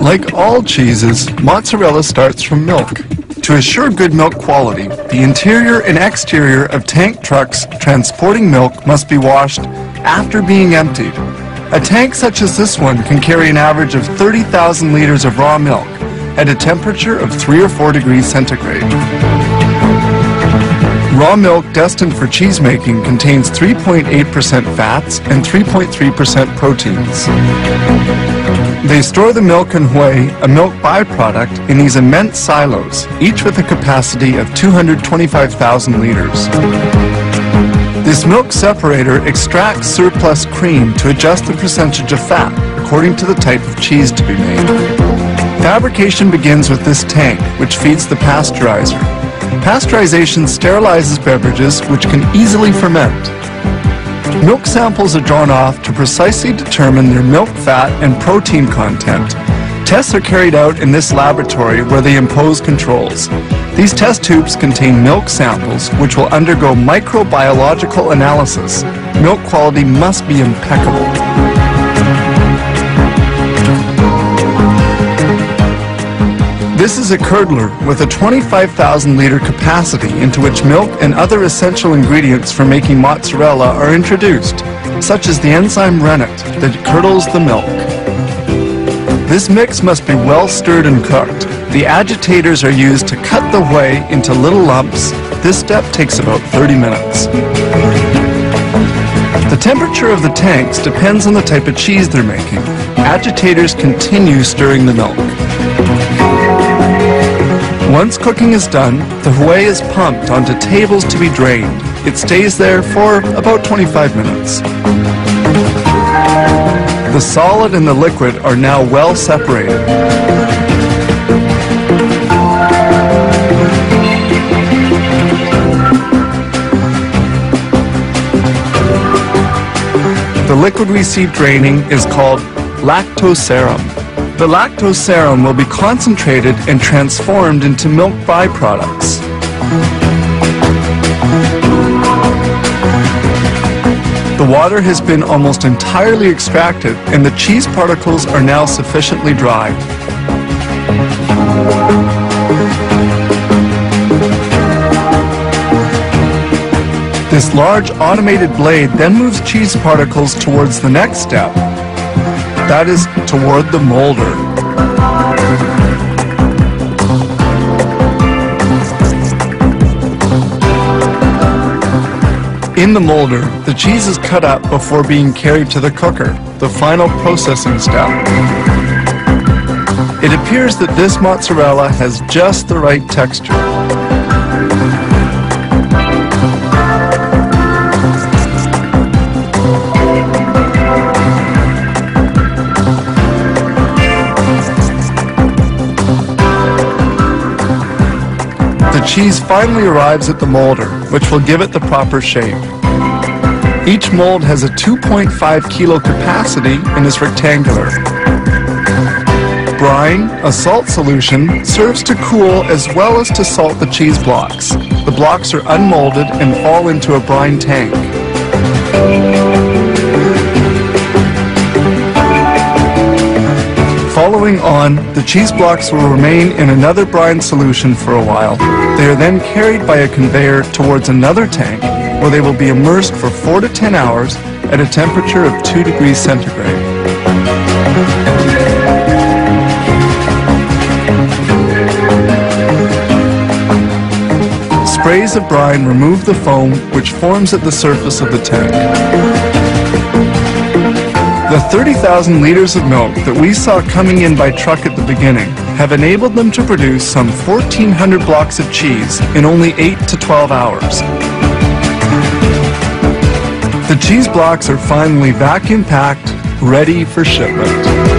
Like all cheeses, mozzarella starts from milk. To assure good milk quality, the interior and exterior of tank trucks transporting milk must be washed after being emptied. A tank such as this one can carry an average of 30,000 liters of raw milk at a temperature of 3 or 4 degrees centigrade. Raw milk destined for cheese making contains 3.8% fats and 3.3% proteins. They store the milk and whey, a milk byproduct, in these immense silos, each with a capacity of 225,000 liters. This milk separator extracts surplus cream to adjust the percentage of fat according to the type of cheese to be made. Fabrication begins with this tank, which feeds the pasteurizer. Pasteurization sterilizes beverages which can easily ferment. Milk samples are drawn off to precisely determine their milk fat and protein content. Tests are carried out in this laboratory where they impose controls. These test tubes contain milk samples which will undergo microbiological analysis. Milk quality must be impeccable. This is a curdler with a 25,000 liter capacity into which milk and other essential ingredients for making mozzarella are introduced, such as the enzyme rennet that curdles the milk. This mix must be well stirred and cooked. The agitators are used to cut the whey into little lumps. This step takes about 30 minutes. The temperature of the tanks depends on the type of cheese they're making. Agitators continue stirring the milk. Once cooking is done, the whey is pumped onto tables to be drained. It stays there for about 25 minutes. The solid and the liquid are now well separated. The liquid we see draining is called lactoserum. The lactoserum will be concentrated and transformed into milk byproducts. The water has been almost entirely extracted and the cheese particles are now sufficiently dry. This large automated blade then moves cheese particles towards the next step. That is toward the molder. In the molder, the cheese is cut up before being carried to the cooker, the final processing step. It appears that this mozzarella has just the right texture. The cheese finally arrives at the molder, which will give it the proper shape. Each mold has a 2.5 kilo capacity and is rectangular. Brine, a salt solution, serves to cool as well as to salt the cheese blocks. The blocks are unmolded and fall into a brine tank. Following on, the cheese blocks will remain in another brine solution for a while. They are then carried by a conveyor towards another tank, where they will be immersed for 4 to 10 hours at a temperature of 2 degrees centigrade. Sprays of brine remove the foam which forms at the surface of the tank. The 30,000 liters of milk that we saw coming in by truck at the beginning have enabled them to produce some 1,400 blocks of cheese in only 8 to 12 hours. The cheese blocks are finally vacuum packed, ready for shipment.